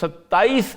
27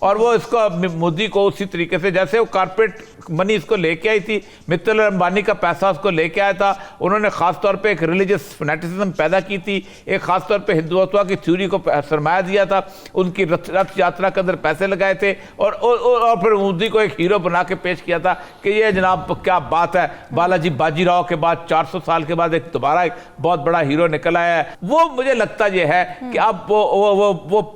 اور وہ اس کو مودی کو اسی طریقے سے جیسے وہ کارپوریٹ منی اس کو لے کے آئی تھی، متل امبانی کا پیسہ اس کو لے کے آیا تھا، انہوں نے خاص طور پہ ایک ریلیجس فنیٹزم پیدا کی تھی، ایک خاص طور پہ ہندوتوا کی تھیوری کو سرمایہ دیا تھا، ان کی رتھ یاترا کے اندر پیسے لگائے تھے، اور پھر مودی کو ایک ہیرو بنا کے پیش کیا تھا کہ یہ جناب کیا بات ہے، بالاجی باجی راؤ کے بعد 400 سال کے بعد ایک دوبارہ ایک بہت بڑا ہیرو نکل آیا ہے۔ وہ مجھے لگتا یہ ہے کہ اب وہ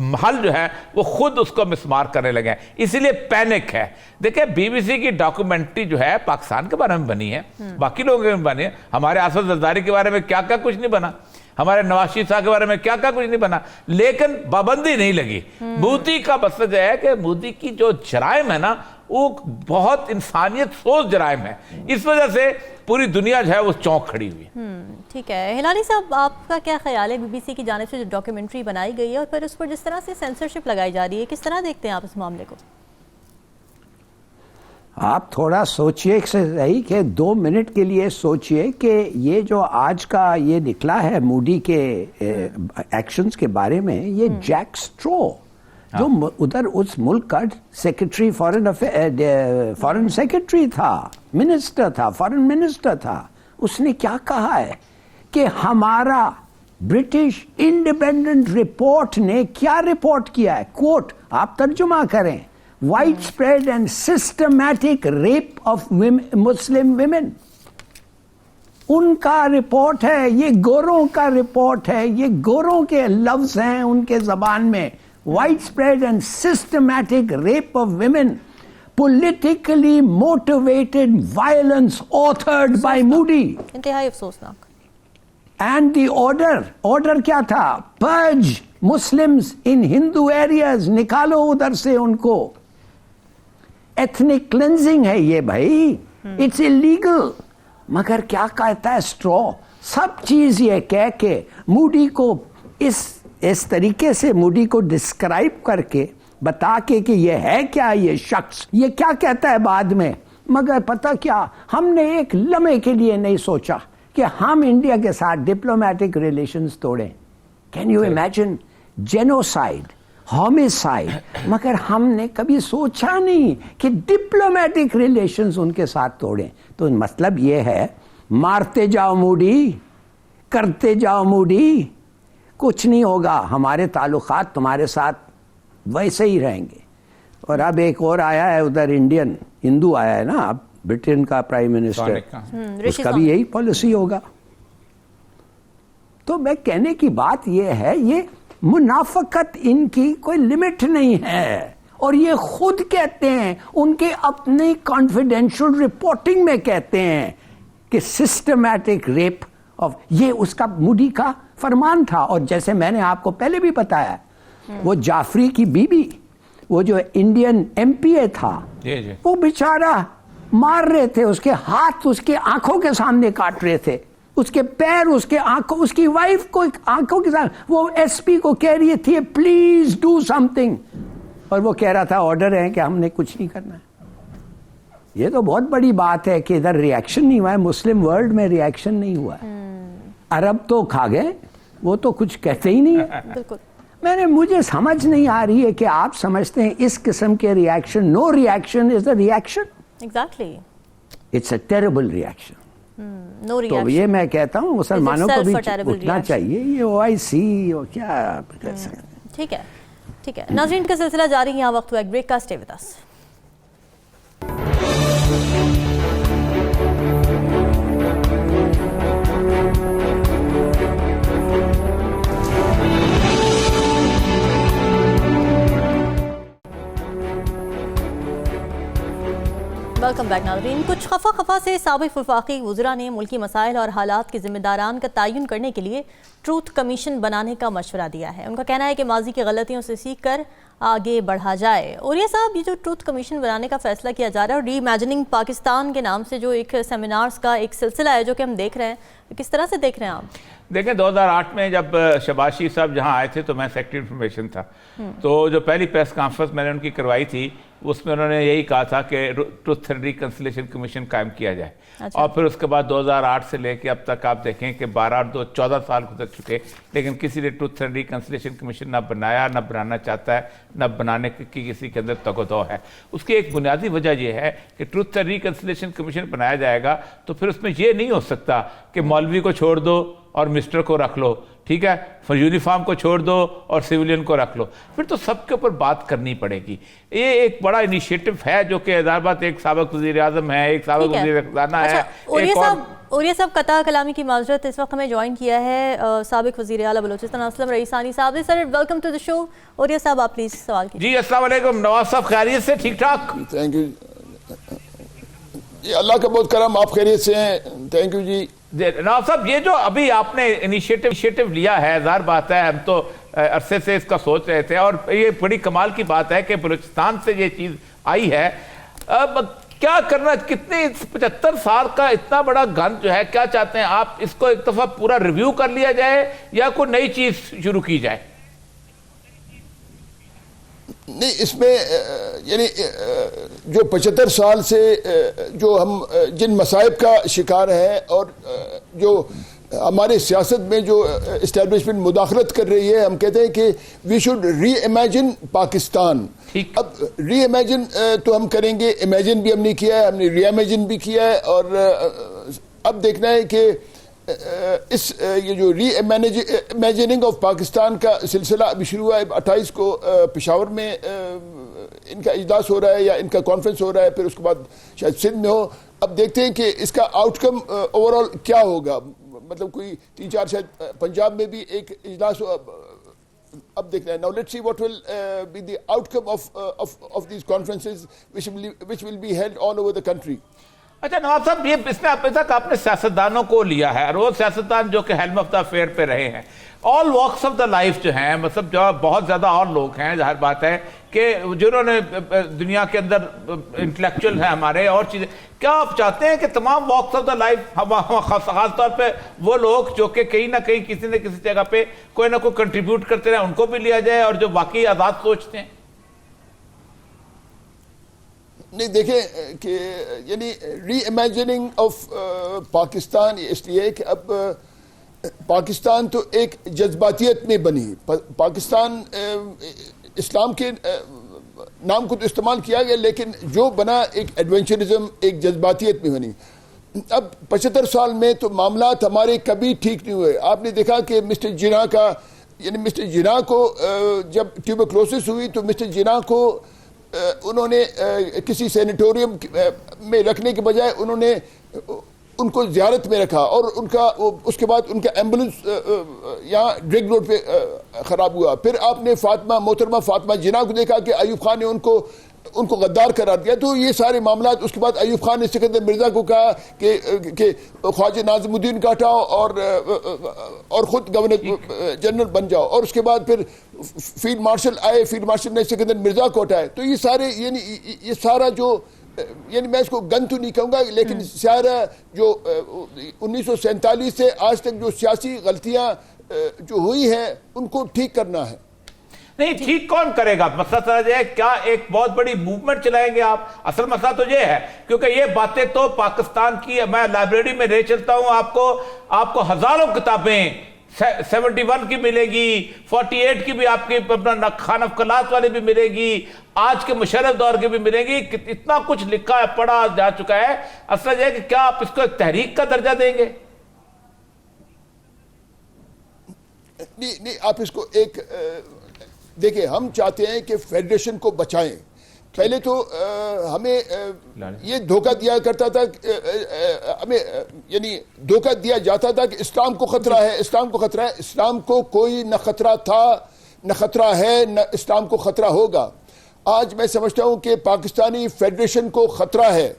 محل جو ہے وہ خود اس کو مسمار کرنے لگے ہیں، اسی لیے پینک ہے۔ دیکھیں بی بی سی کی ڈاکومنٹری جو ہے پاکستان کے بارے میں بنی ہے، باقی لوگوں کے بنی ہے، ہمارے اسد زرداری کے بارے میں کیا کیا کچھ نہیں بنا، ہمارے نواز شریف صاحب کے بارے میں کیا کیا کچھ نہیں بنا، لیکن پابندی نہیں لگی۔ مودی کا مسئلہ ہے کہ مودی کی جو جرائم ہے نا وہ بہت انسانیت سوز جرائم ہے، اس وجہ سے پوری دنیا جو ہے وہ چونک کھڑی ہوئی ہے۔ ٹھیک ہے ہلالی صاحب، آپ کا کیا خیال ہے بی بی سی کی جانب سے جو ڈاکیومنٹری بنائی گئی ہے اور پھر اس پر جس طرح سے سینسرشپ لگائی جا رہی ہے، کس طرح دیکھتے ہیں آپ اس معاملے کو؟ آپ تھوڑا سوچئے صحیح کہ 2 منٹ کے لیے سوچئے کہ یہ جو آج کا یہ نکلا ہے مودی کے ایکشنز کے بارے میں، یہ جیک سٹرو جو ادھر اس ملک کا سیکرٹری فارن سیکرٹری تھا، منسٹر تھا، فارن منسٹر تھا، اس نے کیا کہا ہے کہ ہمارا برٹش انڈیپینڈنٹ رپورٹ نے کیا رپورٹ کیا ہے، کوٹ آپ ترجمہ کریں، wide spread and systematic rape of Muslim women. ان کا رپورٹ ہے، یہ گوروں کا رپورٹ ہے، یہ گوروں کے لفظ ہیں ان کے زبان میں، wide spread and systematic rape of women, politically motivated violence authored by Moody. انتہائی افسوسناک۔ And the order کیا تھا؟ Purge Muslims in Hindu areas، نکالو ادھر سے ان کو۔ Ethnic cleansing ہے یہ بھائی، it's illegal۔ مگر کیا کہتا ہے سٹرو؟ سب چیز یہ کہہ کے موڈی کو اس طریقے سے موڈی کو ڈسکرائب کر کے بتا کے کہ یہ ہے کیا، یہ شخص یہ کیا کہتا ہے بعد میں، مگر پتہ کیا، ہم نے ایک لمحے کے لیے نہیں سوچا کہ ہم انڈیا کے ساتھ ڈپلومیٹک ریلیشنز توڑیں۔ Can you imagine? جینوسائیڈ، ہومیسائیڈ، مگر ہم نے کبھی سوچا نہیں کہ ڈپلومیٹک ریلیشنز ان کے ساتھ توڑیں۔ تو مطلب یہ ہے مارتے جاؤ موڈی، کرتے جاؤ موڈی، کچھ نہیں ہوگا، ہمارے تعلقات تمہارے ساتھ ویسے ہی رہیں گے۔ اور اب ایک اور آیا ہے ادھر، انڈین ہندو آیا ہے نا اب، برٹن کا پرائم منسٹر، اس کا بھی یہی پالیسی ہوگا۔ تو میں کہنے کی بات یہ ہے، یہ منافقت ان کی کوئی لمٹ نہیں ہے، اور یہ خود کہتے ہیں، ان کے اپنے کانفیڈینشیل رپورٹنگ میں کہتے ہیں کہ سسٹمیٹک ریپ آف، یہ اس کا مودی کا فرمان تھا۔ اور جیسے میں نے آپ کو پہلے بھی بتایا، وہ جعفری کی بیوی، وہ جو انڈین ایم پی اے تھا، وہ بیچارہ مار رہے تھے، اس کے ہاتھ اس کے آنکھوں کے سامنے کاٹ رہے تھے، اس کے پیر اس کے آنکھوں، اس کی وائف کو آنکھوں کے سامنے، وہ ایس پی کو کہہ رہی تھی پلیز ڈو سم تھنگ، اور وہ کہہ رہا تھا آرڈر ہے کہ ہم نے کچھ نہیں کرنا ہے۔ یہ تو بہت بڑی بات ہے کہ ادھر ریئیکشن نہیں ہوا ہے، مسلم ورلڈ میں ریئیکشن نہیں ہوا ہے۔ عرب تو کھا گئے، وہ تو کچھ کہتے ہی نہیں ہے۔ بالکل، مجھے سمجھ نہیں آ رہی ہے کہ آپ سمجھتے ہیں اس قسم کے reaction, no reaction is a reaction, exactly, it's a terrible reaction. No تو ریئیکشن۔ یہ میں کہتا ہوں مسلمانوں کو بھی terrible اٹھنا reaction. چاہیے، یہ OIC اور کیا کہہ سکتے ہیں۔ ٹھیک ہے، ٹھیک ہے ناظرین کا سلسلہ جاری ہے، یہاں وقت ہوا ایک بریک کا، stay with us. Welcome back ناظرین۔ کچھ خفا سے سابق وفاقی وزراء نے ملکی مسائل اور حالات کے ذمہ داران کا تعین کرنے کے لیے ٹروتھ کمیشن بنانے کا مشورہ دیا ہے۔ ان کا کہنا ہے کہ ماضی کی غلطیوں سے سیکھ کر آگے بڑھا جائے۔ اور یہ صاحب، یہ جو ٹروتھ کمیشن بنانے کا فیصلہ کیا جا رہا ہے، اور ری امیجننگ پاکستان کے نام سے جو ایک سیمینارز کا ایک سلسلہ ہے جو کہ ہم دیکھ رہے ہیں، کس طرح سے دیکھ رہے ہیں آپ؟ دیکھیں 2008 میں جب شہباز شریف صاحب جہاں آئے تھے تو میں سیکرٹری انفارمیشن تھا، تو جو پہلی پریس کانفرنس میں نے ان کی کروائی تھی اس میں انہوں نے یہی کہا تھا کہ ٹروتھ اینڈ ریکنسیلیشن کمیشن قائم کیا جائے. اور پھر اس کے بعد 2008 سے لے کے اب تک آپ دیکھیں کہ 14 سال گزر چکے, لیکن کسی نے ٹروتھ اینڈ ریکنسیلیشن کمیشن نہ بنایا, نہ بنانا چاہتا ہے, نہ بنانے کی کسی کے اندر تگ و دو ہے. اس کی ایک بنیادی وجہ یہ ہے کہ ٹروتھ اینڈ ریکنسیلیشن کمیشن بنایا جائے گا تو پھر اس میں یہ نہیں ہو سکتا کہ مولوی کو چھوڑ دو اور مسٹر کو رکھ لو, ٹھیک ہے, پھر یونیفارم کو چھوڑ دو اور سیولین کو رکھ لو. پھر تو سب کے اوپر بات کرنی پڑے گی. یہ ایک بڑا انیشیٹو ہے جو کہ ظاہر بات ایک سابق وزیر اعظم ہے, ایک سابق وزیر خزانہ ہے. اوریہ صاحب قطع کلامی کی معذرت, اس وقت ہمیں جوائن کیا ہے سابق وزیر اعلیٰ بلوچستان اسلم رئیسانی صاحب نے. سر ویلکم ٹو دی شو. اوریہ صاحب آپ پلیز سوال کیجیے. جی السلام علیکم. نواز صاحب خیریت سے؟ ٹھیک ٹھاک. تھینک یو جی, اللہ کا بہت کرم, آپ خیریت سے ہیں؟ تھینک یو جی. نواز صاحب یہ جو ابھی آپ نے انیشیٹو لیا ہے, ظاہر بات ہے ہم تو عرصے سے اس کا سوچ رہے تھے, اور یہ بڑی کمال کی بات ہے کہ بلوچستان سے یہ چیز آئی ہے. اب کیا کرنا, کتنے 75 سال کا اتنا بڑا گند جو ہے, کیا چاہتے ہیں آپ اس کو ایک دفعہ پورا ریویو کر لیا جائے یا کوئی نئی چیز شروع کی جائے؟ نہیں, اس میں یعنی جو 75 سال سے جو ہم جن مصائب کا شکار ہیں اور جو ہمارے سیاست میں جو اسٹیبلشمنٹ مداخلت کر رہی ہے, ہم کہتے ہیں کہ we should reimagine Pakistan. اب ری امیجن تو ہم کریں گے, امیجن بھی ہم نے کیا ہے, ہم نے ری امیجن بھی کیا ہے, اور اب دیکھنا ہے کہ اس یہ جو ری امیجننگ آف پاکستان کا سلسلہ ابھی شروع ہوا ہے. 28 کو پشاور میں ان کا اجلاس ہو رہا ہے یا ان کا کانفرنس ہو رہا ہے, پھر اس کے بعد شاید سندھ میں ہو. اب دیکھتے ہیں کہ اس کا آؤٹ کم اوور آل کیا ہوگا. مطلب کوئی 3-4 شاید پنجاب میں بھی ایک اجلاس ہو. اب دیکھنا ہے. Now let's see what will be the outcome of these conferences which will be held all over the country. اچھا نواز صاحب, یہ اس میں اب تک آپ نے سیاستدانوں کو لیا ہے, اور وہ سیاستدان جو کہ ہیلم آف دا افیئر پہ رہے ہیں, آل واکس آف دا لائف جو ہیں, مطلب جو بہت زیادہ اور لوگ ہیں, ظاہر بات ہے کہ جنہوں نے دنیا کے اندر انٹلیکچوئل ہیں ہمارے اور چیزیں, کیا آپ چاہتے ہیں کہ تمام واکس آف دا لائف, خاص طور پہ وہ لوگ جو کہ کہیں نہ کہیں کسی نہ کسی جگہ پہ کوئی نہ کوئی کنٹریبیوٹ کرتے رہے, ان کو بھی لیا جائے, اور جو واقعی آزاد سوچتے ہیں؟ نہیں, دیکھیں کہ یعنی ری امیجننگ آف پاکستان اس لیے کہ اب پاکستان تو ایک جذباتیت میں بنی. پاکستان اسلام کے نام کو تو استعمال کیا گیا, لیکن جو بنا ایک ایڈونچرزم, ایک جذباتیت میں بنی. اب 75 سال میں تو معاملات ہمارے کبھی ٹھیک نہیں ہوئے. آپ نے دیکھا کہ مسٹر جناح کا, یعنی مسٹر جناح کو جب ٹیوبرکلوسس ہوئی تو مسٹر جناح کو انہوں نے کسی سینیٹوریم میں رکھنے کے بجائے انہوں نے ان کو زیارت میں رکھا, اور ان کا اس کے بعد ان کا ایمبولنس یہاں ڈرگ روڈ پہ خراب ہوا. پھر آپ نے محترمہ فاطمہ جناح کو دیکھا کہ ایوب خان نے ان کو غدار قرار دیا. تو یہ سارے معاملات, اس کے بعد ایوب خان نے سکندر مرزا کو کہا کہ خواجہ ناظم الدین کا ہٹاؤ اور خود گورنر جنرل بن جاؤ, اور اس کے بعد پھر فیلڈ مارشل آئے, فیلڈ مارشل نے سکندر مرزا کو ہٹائے. تو یہ سارے یعنی یہ سارا جو, یعنی میں اس کو گن تو نہیں کہوں گا, لیکن سارا جو 1947 سے آج تک جو سیاسی غلطیاں جو ہوئی ہیں ان کو ٹھیک کرنا ہے. نہیں, ٹھیک کون کرے گا؟ مسئلہ سمجھ ہے, کیا ایک بہت بڑی موومنٹ چلائیں گے آپ؟ اصل مسئلہ تو یہ ہے, کیونکہ یہ باتیں تو پاکستان کی, میں لائبریری میں لے چلتا ہوں آپ کو ہزاروں کتابیں 71 کی ملے گی, 48 کی بھی آپ کی اپنا خان افقلات والی بھی ملے گی, آج کے مشرف دور کی بھی ملے گی. اتنا کچھ لکھا ہے, پڑھا جا چکا ہے. اصل یہ ہے کہ کیا آپ اس کو ایک تحریک کا درجہ دیں گے؟ نہیں, آپ اس کو ایک دیکھیں, ہم چاہتے ہیں کہ فیڈریشن کو بچائیں. پہلے تو ہمیں یہ دھوکہ دیا کرتا تھا, ہمیں یعنی دھوکہ دیا جاتا تھا کہ اسلام کو خطرہ ہے, اسلام کو خطرہ ہے. اسلام کو کوئی نہ خطرہ تھا, نہ خطرہ ہے, نہ اسلام کو خطرہ ہوگا. آج میں سمجھتا ہوں کہ پاکستانی فیڈریشن کو خطرہ ہے.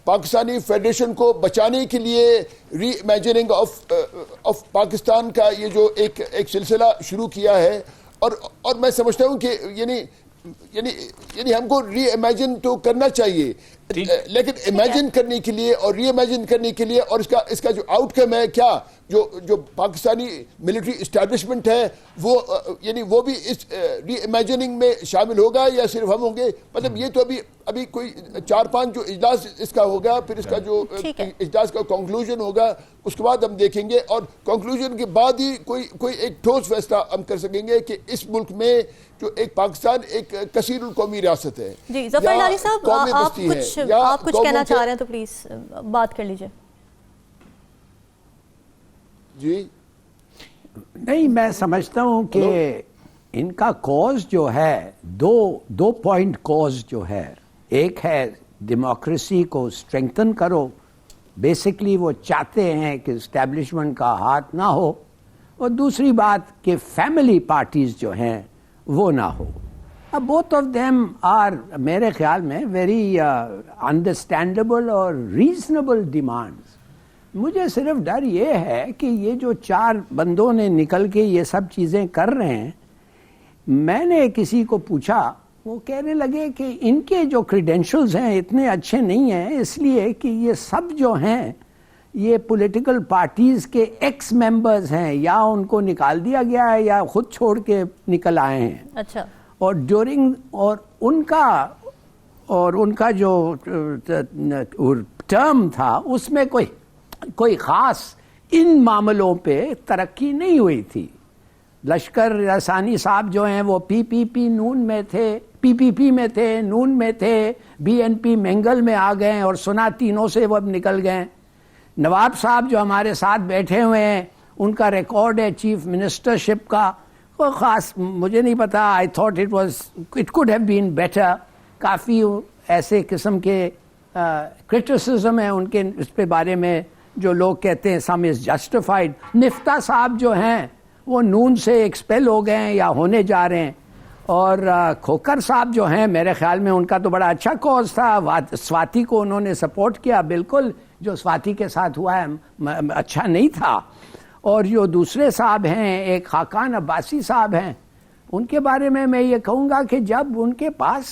پاکستانی فیڈریشن کو بچانے کے لیے ری امیجننگ آف پاکستان کا یہ جو ایک سلسلہ شروع کیا ہے, اور میں سمجھتا ہوں کہ یعنی ہم کو ری امیجن تو کرنا چاہیے. لیکن امیجن کرنے کے لیے اور ری امیجن کرنے کے لیے اور اس کا جو آؤٹ کم ہے کیا جو پاکستانی ملٹری اسٹیبلشمنٹ ہے وہ یعنی وہ بھی اس ری امیجننگ میں شامل ہوگا یا صرف ہم ہوں گے؟ مطلب یہ تو ابھی کوئی 4-5 جو اجلاس اس کا ہوگا، پھر اس کا جو اجلاس کا کنکلوژن ہوگا، اس کے بعد ہم دیکھیں گے، اور کنکلوژن کے بعد ہی کوئی ایک ٹھوس فیصلہ ہم کر سکیں گے کہ اس ملک میں جو ایک پاکستان ایک کثیر القومی ریاست ہے. جی ظفر ہلالی صاحب، آپ کچھ کہنا چاہ رہے ہیں تو پلیز بات کر لیجئے. جی نہیں، میں سمجھتا ہوں کہ ان کا کوز جو ہے دو پوائنٹ کوز جو ہے، ایک ہے ڈیموکریسی کو اسٹرینگتھن کرو، بیسکلی وہ چاہتے ہیں کہ اسٹیبلشمنٹ کا ہاتھ نہ ہو، اور دوسری بات کہ فیملی پارٹیز جو ہیں وہ نہ ہو. اب بوتھ آف دیم آر میرے خیال میں ویری انڈرسٹینڈیبل اور ریزنیبل ڈیمانڈز. مجھے صرف ڈر یہ ہے کہ یہ جو 4 بندوں نے نکل کے یہ سب چیزیں کر رہے ہیں، میں نے کسی کو پوچھا، وہ کہنے لگے کہ ان کے جو کریڈینشلز ہیں اتنے اچھے نہیں ہیں، اس لیے کہ یہ سب جو ہیں یہ پولیٹیکل پارٹیز کے ایکس ممبرز ہیں، یا ان کو نکال دیا گیا ہے یا خود چھوڑ کے نکل آئے ہیں. اچھا. اور ان کا جو ٹرم تھا اس میں کوئی خاص ان معاملوں پہ ترقی نہیں ہوئی تھی. لشکر ثانی صاحب جو ہیں وہ PPP نون میں تھے، PPP میں تھے، نون میں تھے، BNP مینگل میں آ گئے اور سنا تینوں سے وہ اب نکل گئے. نواب صاحب جو ہمارے ساتھ بیٹھے ہوئے ہیں، ان کا ریکارڈ ہے چیف منسٹرشپ کا، کوئی خاص مجھے نہیں پتا. I thought it could have been better. کافی ایسے قسم کے کرٹیسزم ہیں ان کے اس پہ بارے میں جو لوگ کہتے ہیں سم از جسٹیفائڈ. مفتاح صاحب جو ہیں وہ نون سے ایکسپیل ہو گئے ہیں یا ہونے جا رہے ہیں، اور کھوکر صاحب جو ہیں میرے خیال میں ان کا تو بڑا اچھا کوز تھا، سواتی کو انہوں نے سپورٹ کیا. بالکل جو سواتی کے ساتھ ہوا ہے اچھا نہیں تھا. اور جو دوسرے صاحب ہیں، ایک خاقان عباسی صاحب ہیں، ان کے بارے میں یہ کہوں گا کہ جب ان کے پاس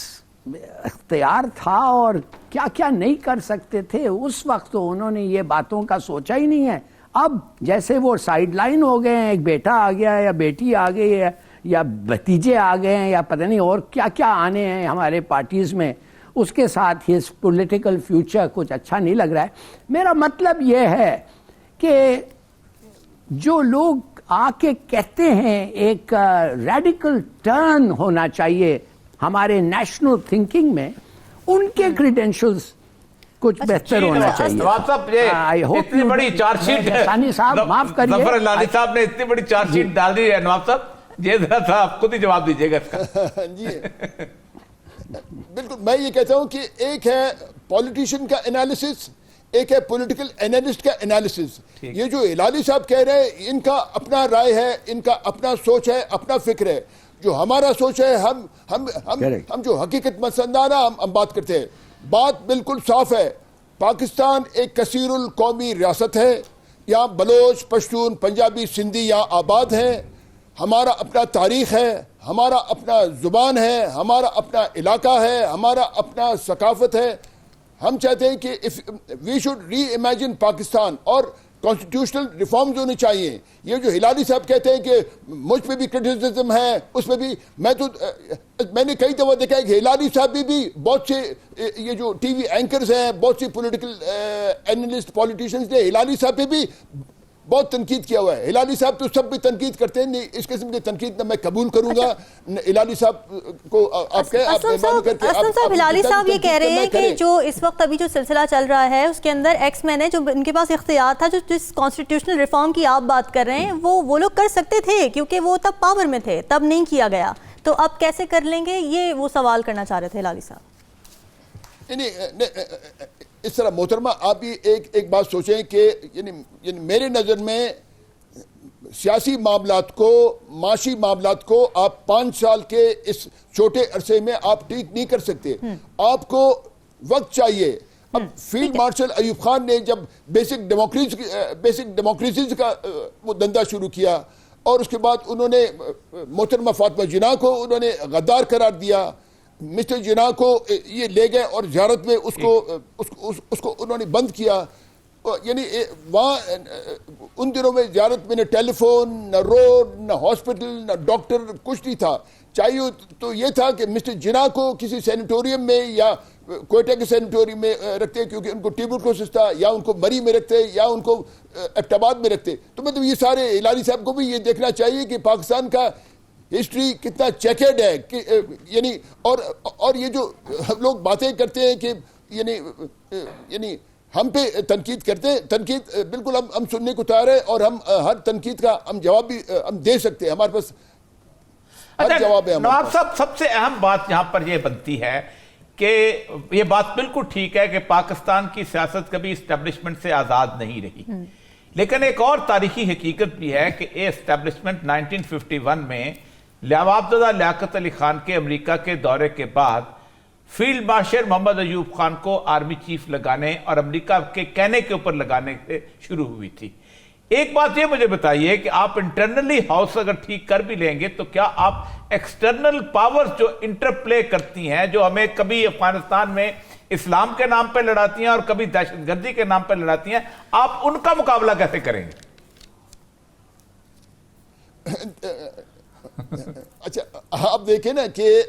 اختیار تھا اور کیا کیا نہیں کر سکتے تھے اس وقت، تو انہوں نے یہ باتوں کا سوچا ہی نہیں ہے. اب جیسے وہ سائیڈ لائن ہو گئے ہیں، ایک بیٹا آ گیا ہے یا بیٹی آ گئی ہے یا بھتیجے آ گئے ہیں یا پتہ نہیں اور کیا کیا آنے ہیں ہمارے پارٹیز میں، اس کے ساتھ ہی پولیٹیکل فیوچر کچھ اچھا نہیں لگ رہا ہے. میرا مطلب یہ ہے کہ جو لوگ آ کے کہتے ہیں ایک ریڈیکل ٹرن ہونا چاہیے ہمارے نیشنل تھنکنگ میں، ان کے کریڈینشلز کچھ بہتر ہونا چاہیے. نواب صاحب یہ اتنی بڑی چارج شیٹ ہے، ثانی صاحب معاف کریے، ظفر ہلالی صاحب نے اتنی بڑی چارج شیٹ ڈال دی ہے. نواب صاحب یہ ذرا تھا آپ خود ہی جواب دیجیے گا اس کا. جی بالکل، میں یہ کہتا ہوں کہ ایک ہے پولیٹیشین کا انالیسس، ایک ہے پولیٹیکل انالسٹ کا انالیسس. یہ جو ہلالی صاحب کہہ رہے ہیں ان کا اپنا رائے ہے، ان کا اپنا سوچ ہے، اپنا فکر ہے. جو ہمارا سوچ ہے، ہم جو حقیقت پسندانہ ہم بات کرتے ہیں، بات بالکل صاف ہے. پاکستان ایک کثیر القومی ریاست ہے، یہاں بلوچ، پشتون، پنجابی، سندھی یہاں آباد ہیں. ہمارا اپنا تاریخ ہے، ہمارا اپنا زبان ہے، ہمارا اپنا علاقہ ہے، ہمارا اپنا ثقافت ہے. ہم چاہتے ہیں کہ we should reimagine Pakistan, اور کانسٹیٹیوشنل ریفارمز ہونے چاہیے. یہ جو ہلالی صاحب کہتے ہیں کہ مجھ پہ بھی کرٹیسزم ہے، اس پہ بھی میں نے کئی دفعہ دیکھا ہے کہ ہلالی صاحب بھی بہت سے یہ جو ٹی وی اینکرز ہیں، بہت سی پولیٹیکل اینالسٹ پولیٹیشنز نے ہلالی صاحب پہ بھی بہت تنقید کیا ہوا ہے. ہلالی صاحب تو سب بھی تنقید کرتے ہیں، اس قسم کی تنقید میں قبول کروں گا. ہلالی صاحب کو آپ اسلم صاحب، ہلالی صاحب یہ کہہ رہے ہیں کہ جو اس وقت ابھی جو سلسلہ چل رہا ہے اس کے اندر ایکس مین ہے، جو ان کے پاس اختیار تھا، جو جس کانسٹیٹیوشنل ریفارم کی آپ بات کر رہے ہیں وہ لوگ کر سکتے تھے کیونکہ وہ تب پاور میں تھے، تب نہیں کیا گیا. تو اب کیسے کر لیں گے، یہ وہ سوال کرنا چاہ رہے تھے ہلالی صاحب. اس طرح محترمہ آپ بھی ایک بات سوچیں کہ یعنی میرے نظر میں سیاسی معاملات کو، معاشی معاملات کو آپ 5 سال کے اس چھوٹے عرصے میں آپ ٹھیک نہیں کر سکتے. آپ کو وقت چاہیے. اب فیلڈ مارشل ایوب خان نے جب بیسک ڈیموکریسیز کا وہ دندہ شروع کیا، اور اس کے بعد انہوں نے محترمہ فاطمہ جناح کو انہوں نے غدار قرار دیا. مسٹر جناح کو یہ لے گئے اور زیارت میں اس کو انہوں نے بند کیا. یعنی وہاں ان دنوں میں زیارت میں نہ ٹیلی فون، نہ روڈ، نہ ہاسپٹل، نہ ڈاکٹر، کچھ نہیں تھا. چاہیے تو یہ تھا کہ مسٹر جناح کو کسی سینیٹوریم میں یا کوئٹہ کے سینیٹوریم میں رکھتے کیونکہ ان کو ٹیوبرکلوسس تھا، یا ان کو مری میں رکھتے، یا ان کو ایبٹ میں رکھتے. تو مطلب یہ سارے ہلاری صاحب کو بھی یہ دیکھنا چاہیے کہ پاکستان کا ہسٹری کتنا چیکرڈ ہے. یعنی اور یہ جو ہم لوگ باتیں کرتے ہیں کہ یعنی ہم پہ تنقید کرتے ہیں، تنقید بالکل ہم سننے کو تیار ہیں، اور ہم ہر تنقید کا ہم جواب بھی ہم دے سکتے ہیں. ہمارے پاس ہر جواب ہے. نواب صاحب، سب سے اہم بات یہاں پر یہ بنتی ہے کہ یہ بات بالکل ٹھیک ہے کہ پاکستان کی سیاست کبھی اسٹیبلشمنٹ سے آزاد نہیں رہی، لیکن ایک اور تاریخی حقیقت بھی ہے کہ یہ اسٹیبلشمنٹ 1951 میں نوابزادہ لیاقت علی خان کے امریکہ کے دورے کے بعد فیلڈ مارشل محمد ایوب خان کو آرمی چیف لگانے اور امریکہ کے کہنے کے اوپر لگانے سے شروع ہوئی تھی. ایک بات یہ مجھے بتائیے کہ آپ انٹرنلی ہاؤس اگر ٹھیک کر بھی لیں گے تو کیا آپ ایکسٹرنل پاورز جو انٹرپلے کرتی ہیں، جو ہمیں کبھی افغانستان میں اسلام کے نام پہ لڑاتی ہیں اور کبھی دہشت گردی کے نام پہ لڑاتی ہیں، آپ ان کا مقابلہ کیسے کریں گے؟ اچھا، آپ دیکھیں نا کہ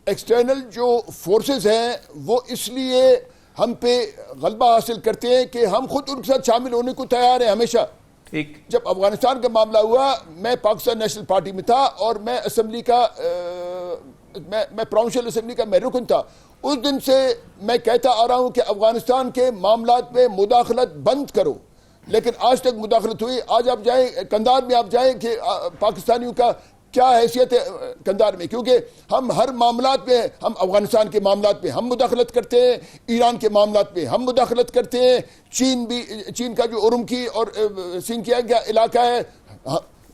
ایکسٹرنل جو فورسز ہیں وہ اس لیے ہم پہ غلبہ حاصل کرتے ہیں کہ ہم خود ان کے ساتھ شامل ہونے کو تیار ہیں ہمیشہ. ٹھیک. جب افغانستان کا معاملہ ہوا، میں پاکستان نیشنل پارٹی میں تھا اور میں اسمبلی کا میں پراونشل اسمبلی کا میں رکن تھا. اس دن سے میں کہتا آ رہا ہوں کہ افغانستان کے معاملات میں مداخلت بند کرو، لیکن آج تک مداخلت ہوئی. آج آپ جائیں کندھار میں، آپ جائیں کہ پاکستانیوں کا کیا حیثیت ہے کندھار میں، کیونکہ ہم ہر معاملات میں، ہم افغانستان کے معاملات میں ہم مداخلت کرتے ہیں، ایران کے معاملات میں ہم مداخلت کرتے ہیں، چین کا جو اورمکی اور سنکیانگ کا علاقہ ہے،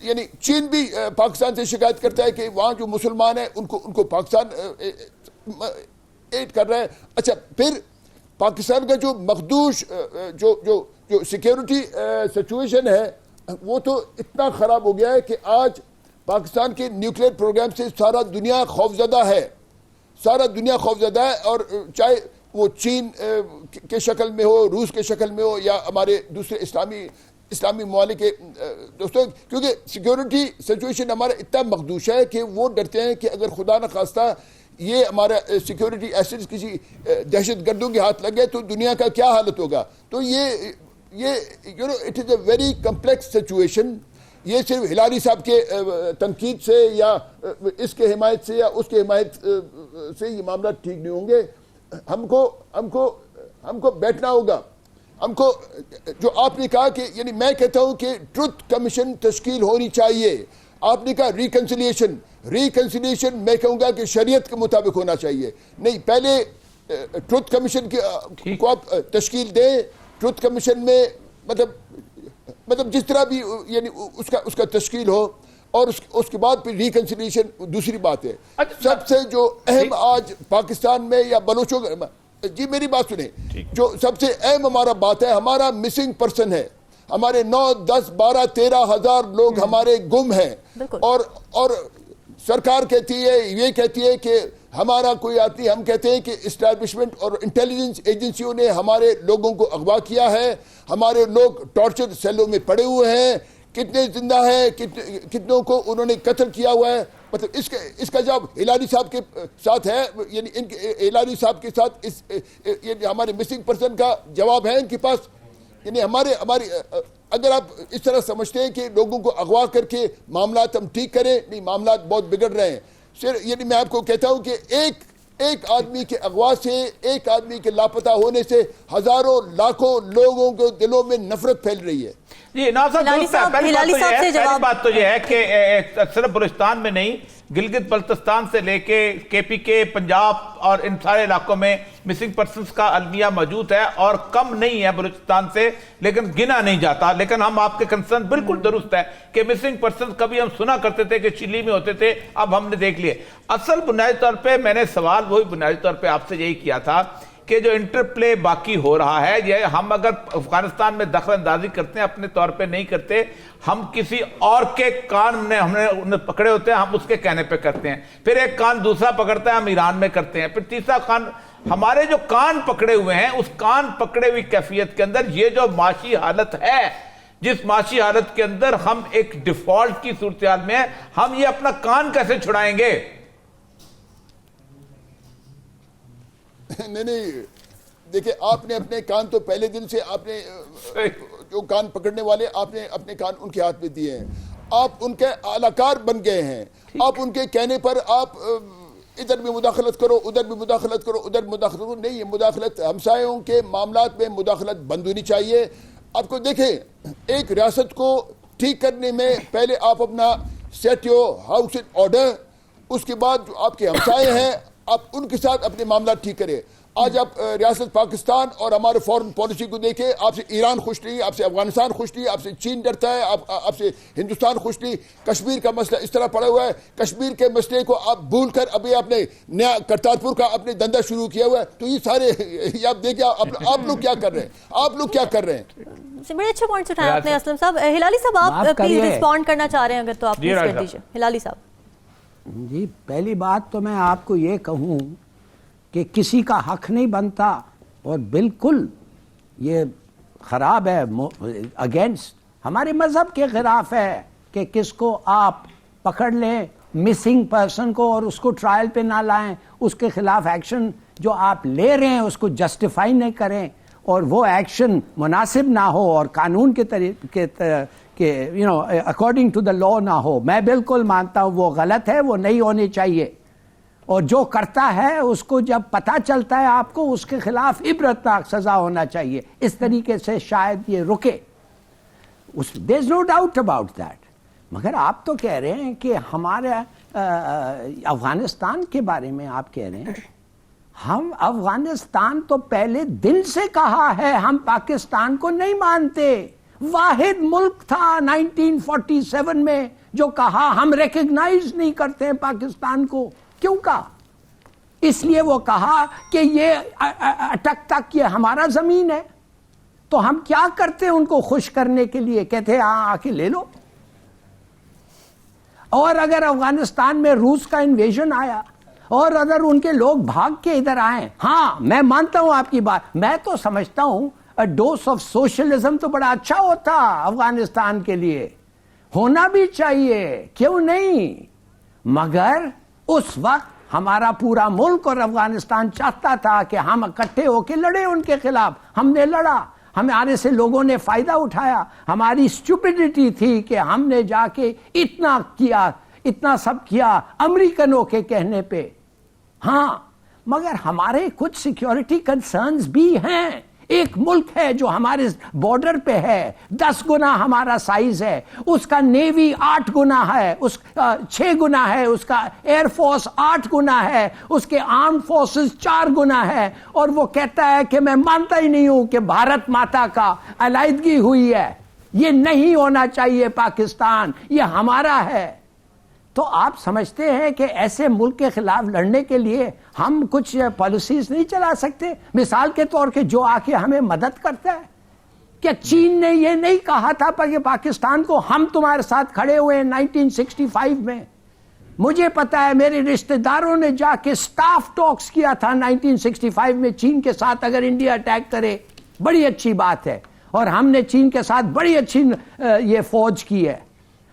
یعنی چین بھی پاکستان سے شکایت کرتا ہے کہ وہاں جو مسلمان ہیں ان کو پاکستان ایڈ کر رہا ہے. اچھا، پھر پاکستان کا جو مخدوش جو سیکیورٹی سچویشن ہے وہ تو اتنا خراب ہو گیا ہے کہ آج پاکستان کے نیوکلیئر پروگرام سے سارا دنیا خوفزدہ ہے، سارا دنیا خوفزدہ ہے. اور چاہے وہ چین کے شکل میں ہو، روس کے شکل میں ہو، یا ہمارے دوسرے اسلامی ممالک کے دوستوں، کیونکہ سیکیورٹی سچویشن ہمارا اتنا مخدوش ہے کہ وہ ڈرتے ہیں کہ اگر خدا نہ خواستہ یہ ہمارا سیکیورٹی ایسیڈز کسی دہشت گردوں کے ہاتھ لگ گئے تو دنیا کا کیا حالت ہوگا. تو یہ it is a very complex situation. یہ صرف ہلاری صاحب کے تنقید سے یا اس کے حمایت سے یا اس کے حمایت سے یہ معاملات ٹھیک نہیں ہوں گے. ہم کو بیٹھنا ہوگا. ہم کو جو آپ نے کہا کہ یعنی میں کہتا ہوں کہ ٹروتھ کمیشن تشکیل ہونی چاہیے. آپ نے کہا ریکنسیلیشن میں کہوں گا کہ شریعت کے مطابق ہونا چاہیے. نہیں، پہلے ٹروتھ کمیشن کو آپ تشکیل دیں. ٹروتھ کمیشن میں مطلب جس طرح بھی یعنی اس کا تشکیل ہو، اور اس کے بعد پھر ریکنسیلیشن دوسری بات ہے. سب سے جو اہم آج پاکستان میں یا بلوچوں جی میری بات سنیں، جو سب سے اہم ہمارا بات ہے، ہمارا مسنگ پرسن ہے. ہمارے 9, 10, 12, 13 ہزار لوگ ہمارے گم ہیں. اور سرکار کہتی ہے، یہ کہتی ہے کہ ہمارا کوئی آتی، ہم کہتے ہیں کہ اسٹیبلشمنٹ اور انٹیلیجنس ایجنسیوں نے ہمارے لوگوں کو اغوا کیا ہے. ہمارے لوگ ٹارچر سیلوں میں پڑے ہوئے ہیں. کتنے زندہ ہیں، کتنوں کو انہوں نے قتل کیا ہوا ہے. مطلب اس کا جواب ہلاری صاحب کے ساتھ ہے، یعنی ہلاری صاحب کے ساتھ یعنی ہمارے مسنگ پرسن کا جواب ہے ان کے پاس. یعنی ہماری اگر آپ اس طرح سمجھتے ہیں کہ لوگوں کو اغوا کر کے معاملات ہم ٹھیک کریں، نہیں، معاملات بہت بگڑ رہے ہیں. یعنی میں آپ کو کہتا ہوں کہ ایک آدمی کے اغوا سے، ایک آدمی کے لاپتہ ہونے سے ہزاروں لاکھوں لوگوں کے دلوں میں نفرت پھیل رہی ہے. جی ناصر، پہلی بات تو یہ ہے کہ صرف بلوچستان میں نہیں، گلگت بلتستان سے لے کے KPK، پنجاب اور ان سارے علاقوں میں مسنگ پرسنز کا المیہ موجود ہے، اور کم نہیں ہے بلوچستان سے، لیکن گنا نہیں جاتا. لیکن ہم آپ کے کنسرن بالکل درست ہے کہ مسنگ پرسنز کبھی ہم سنا کرتے تھے کہ چلی میں ہوتے تھے، اب ہم نے دیکھ لیے. اصل بنیادی طور پہ میں نے سوال وہی بنیادی طور پہ آپ سے یہی کیا تھا کہ جو انٹرپلے باقی ہو رہا ہے یہ ہم اگر افغانستان میں دخل اندازی کرتے ہیں اپنے طور پہ نہیں کرتے, ہم کسی اور کے کان ہم نے پکڑے ہوتے ہیں, ہم اس کے کہنے پہ کرتے ہیں, پھر ایک کان دوسرا پکڑتا ہے, ہم ایران میں کرتے ہیں, پھر تیسرا کان. ہمارے جو کان پکڑے ہوئے ہیں اس کان پکڑے ہوئی کیفیت کے اندر یہ جو معاشی حالت ہے, جس معاشی حالت کے اندر ہم ایک ڈیفالٹ کی صورتحال میں ہیں, ہم یہ اپنا کان کیسے چھڑائیں گے؟ نہیں دیکھیں, آپ نے اپنے کان تو پہلے دن سے آپ نے جو کان پکڑنے والے آپ نے اپنے کان ان کے ہاتھ میں دیے ہیں, آپ ان کے اعلیٰ بن گئے ہیں, آپ ان کے کہنے پر آپ ادھر بھی مداخلت کرو, ادھر بھی مداخلت کرو, ادھر مداخلت کرو. نہیں, یہ مداخلت ہمسایوں کے معاملات میں مداخلت بند ہونی چاہیے. آپ کو دیکھیں, ایک ریاست کو ٹھیک کرنے میں پہلے آپ اپنا set your house in order, اس کے بعد جو آپ کے ہمسائے ہیں آپ ان کے ساتھ اپنے معاملات ٹھیک کریں. آج آپ ریاست پاکستان اور ہمارے فورن پالیسی کو دیکھیں, آپ سے ایران خوش نہیں, آپ سے افغانستان خوش نہیں, آپ سے چین ڈرتا ہے, آپ سے ہندوستان خوش نہیں. کشمیر کا مسئلہ اس طرح پڑا ہوا ہے, کشمیر کے مسئلے کو آپ بھول کر ابھی آپ نے نیا کرتارپور کا اپنے دندہ شروع کیا ہوا ہے. تو یہ سارے یہ آپ دیکھیں آپ لوگ کیا کر رہے ہیں, آپ لوگ کیا کر رہے ہیں. بڑے اچھے پوائنٹس اٹھائے آپ نے اسلم صاحب. ہلالی صاحب آپ پلیز رسپونڈ کرنا چاہ رہے ہیں اگر تو آپ پلیز کر دیجیے. ہلالی صاحب جی, پہلی بات تو میں آپ کو یہ کہوں کہ کسی کا حق نہیں بنتا, اور بالکل یہ خراب ہے, اگینسٹ ہمارے مذہب کے خلاف ہے کہ کس کو آپ پکڑ لیں مسنگ پرسن کو اور اس کو ٹرائل پہ نہ لائیں, اس کے خلاف ایکشن جو آپ لے رہے ہیں اس کو جسٹیفائی نہیں کریں, اور وہ ایکشن مناسب نہ ہو اور قانون کے طریقے کہ اکارڈنگ ٹو دا لا نہ ہو. میں بالکل مانتا ہوں وہ غلط ہے, وہ نہیں ہونی چاہیے, اور جو کرتا ہے اس کو جب پتہ چلتا ہے آپ کو اس کے خلاف عبرتناک سزا ہونا چاہیے. اس طریقے سے شاید یہ رکے, there is no doubt about that. مگر آپ تو کہہ رہے ہیں کہ ہمارے افغانستان کے بارے میں آپ کہہ رہے ہیں, ہم افغانستان تو پہلے دن سے کہا ہے ہم پاکستان کو نہیں مانتے. واحد ملک تھا 1947 میں جو کہا ہم ریکگنائز نہیں کرتے ہیں پاکستان کو. کیوں کہا؟ اس لیے وہ کہا کہ یہ اٹک تک یہ ہمارا زمین ہے. تو ہم کیا کرتے ان کو خوش کرنے کے لیے, کہتے ہیں آ کے لے لو. اور اگر افغانستان میں روس کا انویژن آیا اور اگر ان کے لوگ بھاگ کے ادھر آئیں, ہاں میں مانتا ہوں آپ کی بات, میں تو سمجھتا ہوں ڈوز آف سوشلزم تو بڑا اچھا ہوتا افغانستان کے لیے, ہونا بھی چاہیے, کیوں نہیں. مگر اس وقت ہمارا پورا ملک اور افغانستان چاہتا تھا کہ ہم اکٹھے ہو کے لڑیں ان کے خلاف. ہم نے لڑا, ہمارے سے لوگوں نے فائدہ اٹھایا. ہماری اسٹوپڈیٹی تھی کہ ہم نے جا کے اتنا کیا, اتنا سب کیا امریکنوں کے کہنے پہ. ہاں, مگر ہمارے کچھ سیکیورٹی کنسرنز بھی ہیں. ایک ملک ہے جو ہمارے بارڈر پہ ہے, 10 گنا ہمارا سائز ہے, اس کا نیوی 8 گنا ہے, 6 گنا ہے, اس کا ایئر فورس 8 گنا ہے, اس کے آرم فورسز 4 گنا ہے, اور وہ کہتا ہے کہ میں مانتا ہی نہیں ہوں کہ بھارت ماتا کا علیحدگی ہوئی ہے. یہ نہیں ہونا چاہیے پاکستان, یہ ہمارا ہے. تو آپ سمجھتے ہیں کہ ایسے ملک کے خلاف لڑنے کے لیے ہم کچھ پالیسیز نہیں چلا سکتے؟ مثال کے طور پہ جو آ کے ہمیں مدد کرتا ہے, کیا چین نے یہ نہیں کہا تھا کہ پاکستان کو ہم تمہارے ساتھ کھڑے ہوئے ہیں 1965 میں؟ مجھے پتا ہے میرے رشتہ داروں نے جا کے سٹاف ٹاکس کیا تھا 1965 میں چین کے ساتھ, اگر انڈیا اٹیک کرے بڑی اچھی بات ہے, اور ہم نے چین کے ساتھ بڑی اچھی یہ فوج کی ہے.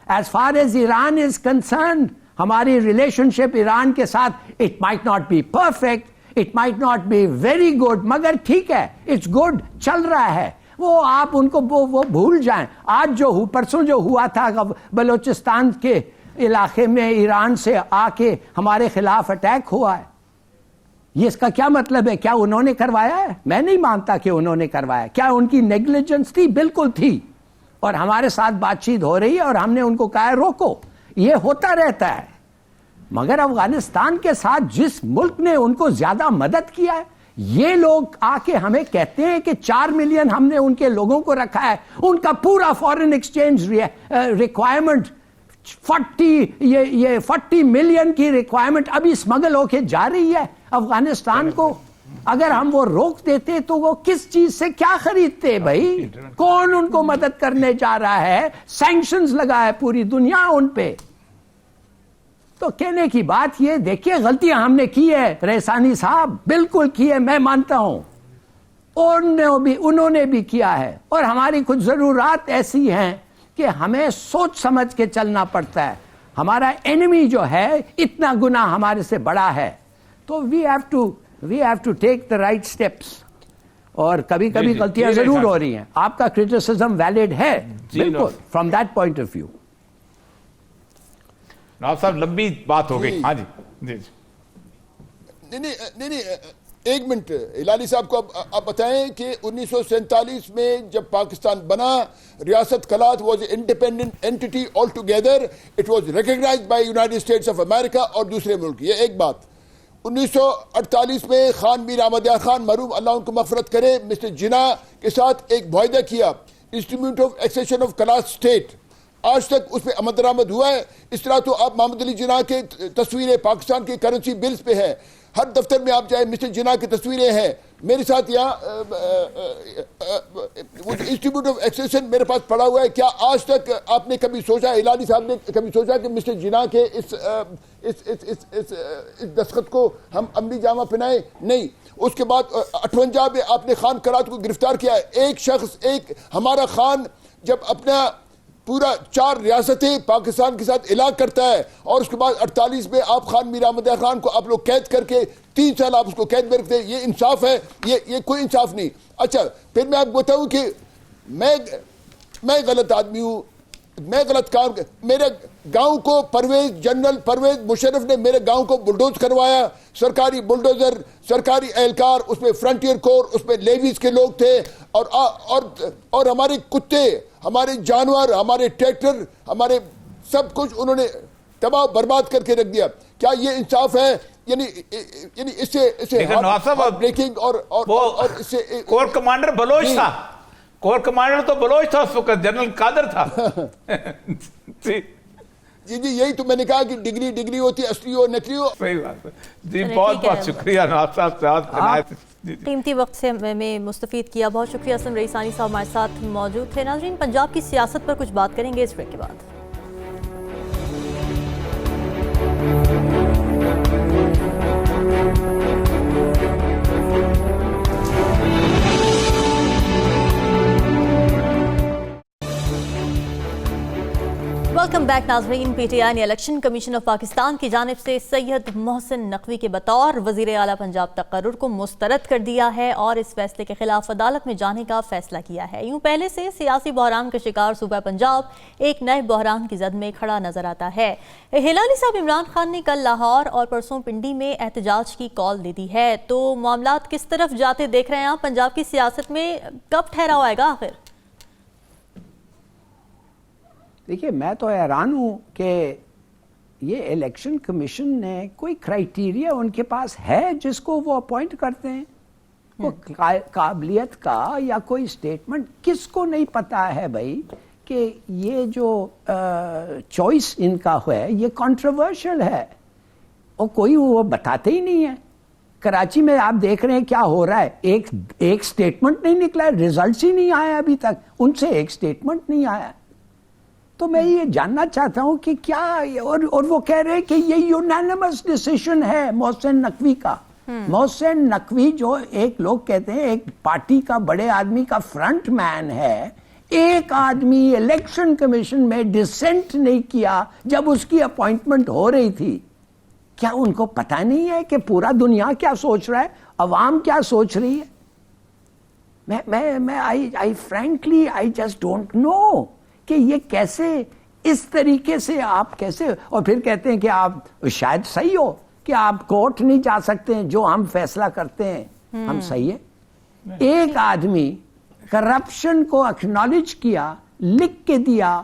As far as Iran is concerned, ہماری ریلیشن شپ ایران کے ساتھ it might not be perfect, it might not be very good, مگر ٹھیک ہے, it's good, چل رہا ہے. وہ آپ ان کو وہ بھول جائیں. آج جو پرسوں جو ہوا تھا بلوچستان کے علاقے میں ایران سے آ کے ہمارے خلاف اٹیک ہوا ہے, یہ اس کا کیا مطلب ہے؟ کیا انہوں نے کروایا ہے؟ میں نہیں مانتا کہ انہوں نے کروایا. کیا ان کی نیگلیجنس تھی؟ بالکل تھی, اور ہمارے ساتھ بات چیت ہو رہی ہے اور ہم نے ان کو کہا روکو. یہ ہوتا رہتا ہے. مگر افغانستان کے ساتھ جس ملک نے ان کو زیادہ مدد کیا ہے, یہ لوگ آ کے ہمیں کہتے ہیں کہ 4 ملین ہم نے ان کے لوگوں کو رکھا ہے, ان کا پورا فارن ایکسچینج ریکوائرمنٹ 40 ملین کی ریکوائرمنٹ ابھی اسمگل ہو کے جا رہی ہے افغانستان کو. اگر ہم وہ روک دیتے تو وہ کس چیز سے کیا خریدتے بھائی؟ کون ان کو مدد کرنے جا رہا ہے؟ سینکشنز لگا ہے پوری دنیا ان پہ. تو کہنے کی بات یہ دیکھیے غلطیاں ہم نے کی ہے ریسانی صاحب، بالکل کی ہے، میں مانتا ہوں. انہوں نے بھی کیا ہے، اور ہماری کچھ ضرورات ایسی ہیں کہ ہمیں سوچ سمجھ کے چلنا پڑتا ہے. ہمارا انیمی جو ہے اتنا گنا ہمارے سے بڑا ہے، تو we have to take the right steps. اور کبھی کبھی غلطیاں ضرور ہو رہی ہیں. آپ کا کرٹیسزم ویلڈ ہے بالکل from that point of view. نواب صاحب لمبی بات ہو گئی. ہاں جی جی جی نہیں ایک منٹ ہلالی صاحب کو آپ بتائیں کہ 1947 میں جب پاکستان بنا، ریاست Kalat was a independent entity altogether. It was recognised by United States of America اور دوسرے ملک. یہ ایک بات. 1948 میں خان میر احمد یار خان مرحوم اللہ ان کو مغفرت کرے مسٹر جناح کے ساتھ ایک معاہدہ کیا، institute of accession of Kalat state. آج تک اس پہ عمل درآمد ہوا ہے. اس طرح تو آپ محمد علی جناح کے تصویریں پاکستان کے کرنسی بلز پہ ہے. ہر دفتر میں آپ جائیں مسٹر جناح کی تصویریں ہیں. میرے ساتھ یہاں انسٹیٹیوٹ آف ایکسیشن میرے پاس پڑا ہوا ہے. کیا آج تک آپ نے کبھی سوچا، ہلالی صاحب نے کبھی سوچا کہ مسٹر جناح کے اس دستخط کو ہم عملی جامہ پہنائیں؟ نہیں. اس کے بعد 58 میں آپ نے خان کلات کو گرفتار کیا. ایک شخص، ایک ہمارا خان جب اپنا پورا 4 ریاستیں پاکستان کے ساتھ الگ کرتا ہے، اور اس کے بعد 48 میں آپ خان میر احمد یار خان کو آپ لوگ قید کر کے 3 سال آپ اس کو قید میں رکھتے ہیں، یہ انصاف ہے؟ یہ کوئی انصاف نہیں. اچھا پھر میں آپ کو بتاؤں کہ میں غلط آدمی ہوں، میں غلط کام. میرے گاؤں کو جنرل پرویز مشرف نے میرے گاؤں کو بلڈوز کروایا، سرکاری بلڈوزر، سرکاری اہلکار، اس میں فرنٹیئر کور، اس میں لیویز کے لوگ تھے، اور ہمارے کتے، ہمارے جانور، ہمارے ٹریکٹر، ہمارے سب کچھ انہوں نے تباہ برباد کر کے رکھ دیا. کیا یہ انصاف ہے؟ یعنی اس سے بریکنگ اور اس سے کور کمانڈر بلوچ تھا. کور کمانڈر تو بلوچ تھا اس وقت، جنرل قادر تھا. جی یہی تو میں نے کہا کہ ڈگری ہوتی ہے، اصلی ہو نکلی ہو. صحیح بات ہے جی. بہت بہت شکریہ نواب صاحب. قیمتی وقت سے میں مستفید کیا. بہت شکریہ. اسلم رئیسانی صاحب ہمارے ساتھ موجود تھے. ناظرین پنجاب کی سیاست پر کچھ بات کریں گے اس بریک کے بعد. ویلکم بیک ناظرین. پی ٹی آئی نے الیکشن کمیشن آف پاکستان کی جانب سے سید محسن نقوی کے بطور وزیر اعلیٰ پنجاب تقرر کو مسترد کر دیا ہے اور اس فیصلے کے خلاف عدالت میں جانے کا فیصلہ کیا ہے. یوں پہلے سے سیاسی بحران کا شکار صوبہ پنجاب ایک نئے بحران کی زد میں کھڑا نظر آتا ہے. ہلالی صاحب، عمران خان نے کل لاہور اور پرسوں پنڈی میں احتجاج کی کال دے دی ہے، تو معاملات کس طرف جاتے دیکھ رہے ہیں آپ؟ پنجاب کی سیاست میں کب ٹھہراؤ آئے گا آخر؟ دیکھیے میں تو حیران ہوں کہ یہ الیکشن کمیشن نے کوئی کرائیٹیریا ان کے پاس ہے جس کو وہ اپوائنٹ کرتے ہیں؟ کوئی قابلیت کا یا کوئی سٹیٹمنٹ کس کو نہیں پتا ہے بھائی کہ یہ جو چوائس ان کا ہے یہ کنٹروورشل ہے، اور کوئی وہ بتاتے ہی نہیں ہے. کراچی میں آپ دیکھ رہے ہیں کیا ہو رہا ہے، ایک سٹیٹمنٹ نہیں نکلا ہے، ریزلٹس ہی نہیں آیا ابھی تک، ان سے ایک سٹیٹمنٹ نہیں آیا. تو میں یہ جاننا چاہتا ہوں کہ کیا، اور وہ کہہ رہے ہیں کہ یہ یونانیمس ڈیسیشن ہے محسن نقوی کا. محسن نقوی جو ایک لوگ کہتے ہیں ایک پارٹی کا بڑے آدمی کا فرنٹ مین ہے، ایک آدمی الیکشن کمیشن میں ڈسینٹ نہیں کیا جب اس کی اپوائنٹمنٹ ہو رہی تھی. کیا ان کو پتہ نہیں ہے کہ پورا دنیا کیا سوچ رہا ہے، عوام کیا سوچ رہی ہے؟ میں I frankly I just don't know کہ یہ کیسے اس طریقے سے آپ کیسے، اور پھر کہتے ہیں کہ آپ شاید صحیح ہو کہ آپ کورٹ نہیں جا سکتے ہیں، جو ہم فیصلہ کرتے ہیں ہم صحیح ہے. ایک آدمی کرپشن کو اکنالج کیا، لکھ کے دیا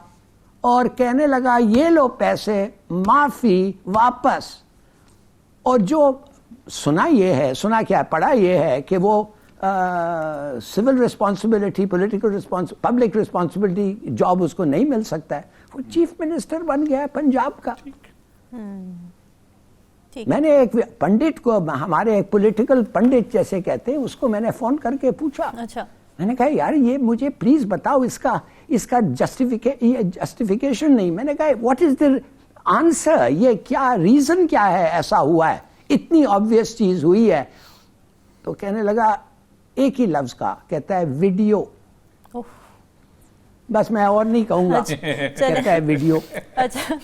اور کہنے لگا یہ لو پیسے، معافی، واپس. اور جو سنا کیا پڑھا یہ ہے کہ وہ civil responsibility, political public responsibility جاب اس کو نہیں مل سکتا ہے. وہ چیف منسٹر بن گیا ہے پنجاب کا. میں نے ایک پنڈت کو, ہمارے ایک پولیٹیکل پنڈت جیسے کہتے ہیں, اس کو میں نے فون کر کے پوچھا. اچھا. میں نے کہا یار یہ مجھے پلیز بتاؤ اس کا جسٹیفیکیشن نہیں. میں نے کہا واٹ از دا آنسر, یہ کیا ریزن کیا ہے ایسا ہوا ہے, اتنی آبویس چیز ہوئی ہے. تو کہنے لگا ایک ہی لفظ کا, کہتا ہے ویڈیو. بس میں اور نہیں کہوں گا, کہتا ہے ویڈیو. اچھا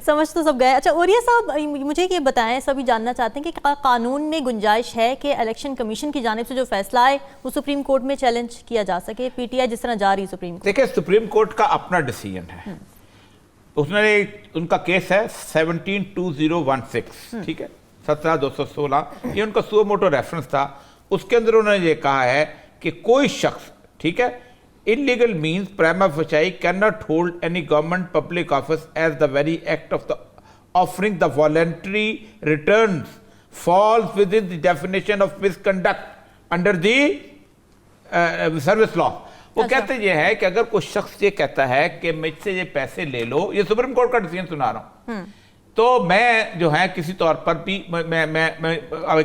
سمجھ تو سب گئے. اچھا اوریہ صاحب مجھے یہ بتائیں, سبھی جاننا چاہتے ہیں کہ قانون میں گنجائش ہے کہ الیکشن کمیشن کی جانب سے جو فیصلہ آئے وہ سپریم کورٹ میں چیلنج کیا جا سکے؟ پی ٹی آئی جس طرح جا رہی سپریم کورٹ. دیکھیں سپریم کورٹ کا اپنا ڈیسیژن ہے, اس نے ان کا کیس ہے 17-2016, ٹھیک ہے, 17-216, یہ ان کا سو موٹو ریفرنس تھا. اس کے اندر انہوں نے یہ کہا ہے کہ کوئی شخص, ٹھیک ہے, illegal means prima facie cannot hold any government public office as the very act of the offering the voluntary returns falls within the definition of misconduct under the service law. وہ کہتے یہ ہے کہ اگر کوئی شخص یہ کہتا ہے کہ مجھ سے یہ پیسے لے لو, یہ سپریم کورٹ کا ڈیسیژن سنا رہا ہوں, تو میں جو ہے کسی طور پر بھی میں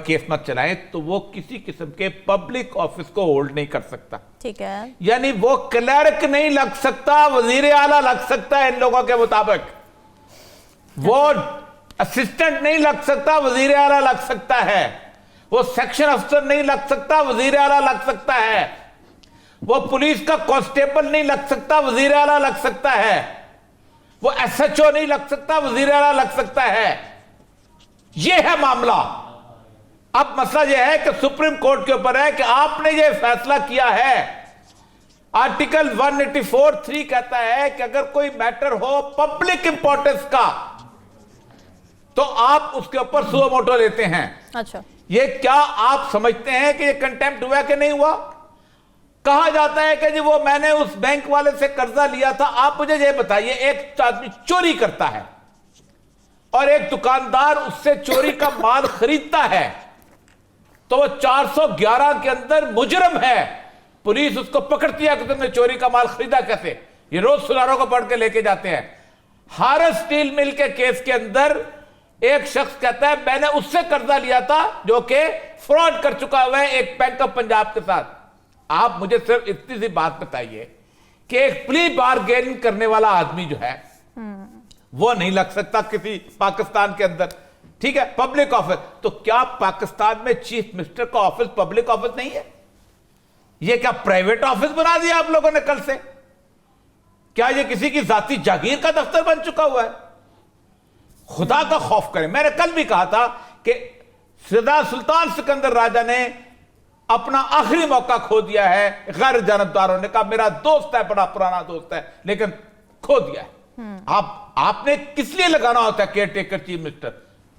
کیس مت چلائیں, تو وہ کسی قسم کے پبلک آفس کو ہولڈ نہیں کر سکتا. ٹھیک ہے, یعنی وہ کلرک نہیں لگ سکتا, وزیر اعلیٰ لگ سکتا ہے ان لوگوں کے مطابق. وہ اسسٹنٹ نہیں لگ سکتا, وزیر اعلیٰ لگ سکتا ہے. وہ سیکشن افسر نہیں لگ سکتا, وزیر اعلیٰ لگ سکتا ہے. وہ پولیس کا کانسٹیبل نہیں لگ سکتا, وزیر اعلیٰ لگ سکتا ہے. وہ ایس ایچ او نہیں لگ سکتا, وزیر اعلیٰ لگ سکتا ہے. یہ ہے معاملہ. اب مسئلہ یہ ہے کہ سپریم کورٹ کے اوپر ہے کہ آپ نے یہ فیصلہ کیا ہے. آرٹیکل 184(3) کہتا ہے کہ اگر کوئی میٹر ہو پبلک امپورٹنس کا تو آپ اس کے اوپر سو موٹو لیتے ہیں. اچھا, یہ کیا آپ سمجھتے ہیں کہ یہ کنٹیمپٹ ہوا کہ نہیں ہوا؟ کہا جاتا ہے کہ جی وہ میں نے اس بینک والے سے قرضہ لیا تھا. آپ مجھے یہ بتائیے, ایک آدمی چوری کرتا ہے اور ایک دکاندار اس سے چوری کا مال خریدتا ہے, تو وہ 411 کے اندر مجرم ہے. پولیس اس کو پکڑتی ہے کہ تم نے چوری کا مال خریدا کیسے. یہ روز سناروں کو پڑھ کے لے کے جاتے ہیں. ہارس اسٹیل مل کے کیس کے اندر ایک شخص کہتا ہے میں نے اس سے قرضہ لیا تھا جو کہ فراڈ کر چکا ہوا ہے ایک بینک آف پنجاب کے ساتھ. آپ مجھے صرف اتنی سی بات بتائیے کہ ایک پلی بارگیننگ کرنے والا آدمی جو ہے وہ نہیں لگ سکتا کسی پاکستان کے اندر, ٹھیک ہے, پبلک آفس. تو کیا پاکستان میں چیف منسٹر کا آفس پبلک آفس نہیں ہے؟ یہ کیا پرائیویٹ آفس بنا دیا آپ لوگوں نے کل سے؟ کیا یہ کسی کی ذاتی جاگیر کا دفتر بن چکا ہوا ہے؟ خدا کا خوف کریں. میں نے کل بھی کہا تھا کہ سلطان سکندر راجہ نے اپنا آخری موقع کھو دیا ہے. غیر جانبداروں نے کہا میرا دوست ہے, بڑا پرانا دوست ہے, لیکن کھو دیا ہے. آپ نے کس لیے لگانا ہوتا ہے کیئر ٹیکر چیف منسٹر؟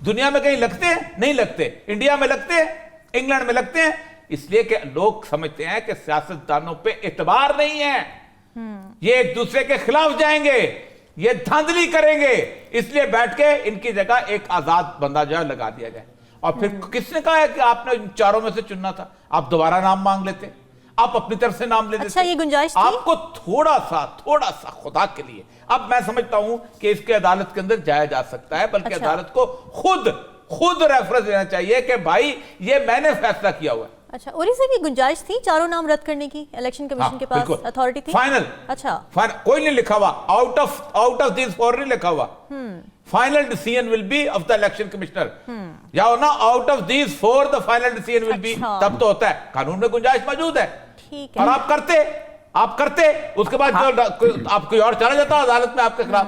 دنیا میں کہیں لگتے ہیں؟ نہیں لگتے. انڈیا میں لگتے ہیں, انگلینڈ میں لگتے ہیں. اس لیے کہ لوگ سمجھتے ہیں کہ سیاستدانوں پہ اعتبار نہیں ہے, یہ ایک دوسرے کے خلاف جائیں گے, یہ دھاندلی کریں گے, اس لیے بیٹھ کے ان کی جگہ ایک آزاد بندہ جو ہے لگا دیا جائے. اور پھر کس نے کہا ہے کہ آپ نے چاروں میں سے چننا تھا؟ آپ دوبارہ نام مانگ لیتے, آپ اپنی طرف سے نام لے لیتے. اچھا, یہ گنجائش تھی آپ کو تھوڑا سا خدا کے لیے. اب میں سمجھتا ہوں کہ اس کے عدالت کے اندر جایا جا سکتا ہے, بلکہ عدالت کو خود ریفرنس دینا چاہیے کہ بھائی یہ میں نے فیصلہ کیا ہوا ہے. اچھا, اوری سے بھی گنجائش تھی چاروں نام رد کرنے کی؟ الیکشن کمیشن کے پاس اتھارٹی تھی فائنل. اچھا, کوئی نہیں لکھا ہوا, آؤٹ آف دیز فور نہیں لکھا ہوا. Final decision will be of the election commissioner, یا ہونا out of these four the final decision will be, تب تو ہوتا ہے. قانون میں گنجائش موجود ہے, ٹھیک ہے. اور آپ کرتے اس کے بعد آپ کوئی اور چلا جاتا عدالت میں آپ کے خلاف.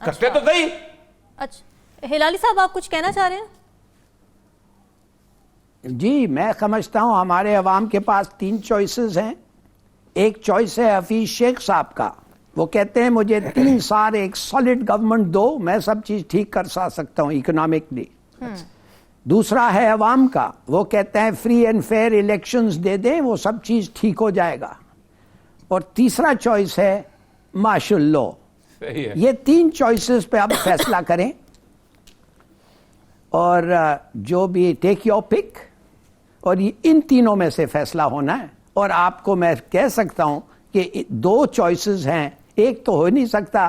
کرتے تو صحیح. اچھا, ہلالی صاحب آپ کچھ کہنا چاہ رہے ہیں؟ جی, میں سمجھتا ہوں ہمارے عوام کے پاس 3 چوائسز ہیں. ایک چوائس ہے حفیظ شیخ صاحب کا, وہ کہتے ہیں مجھے 3 سال ایک سالڈ گورنمنٹ دو, میں سب چیز ٹھیک کر سکتا ہوں اکنامکلی. دوسرا ہے عوام کا, وہ کہتے ہیں فری اینڈ فیئر الیکشنز دے دیں, وہ سب چیز ٹھیک ہو جائے گا. اور تیسرا چوائس ہے مارشل لا. یہ 3 چوائسز پہ آپ فیصلہ کریں, اور جو بھی ٹیک یور پک, اور یہ ان تینوں میں سے فیصلہ ہونا ہے. اور آپ کو میں کہہ سکتا ہوں کہ 2 چوائسز ہیں, ایک تو ہو نہیں سکتا.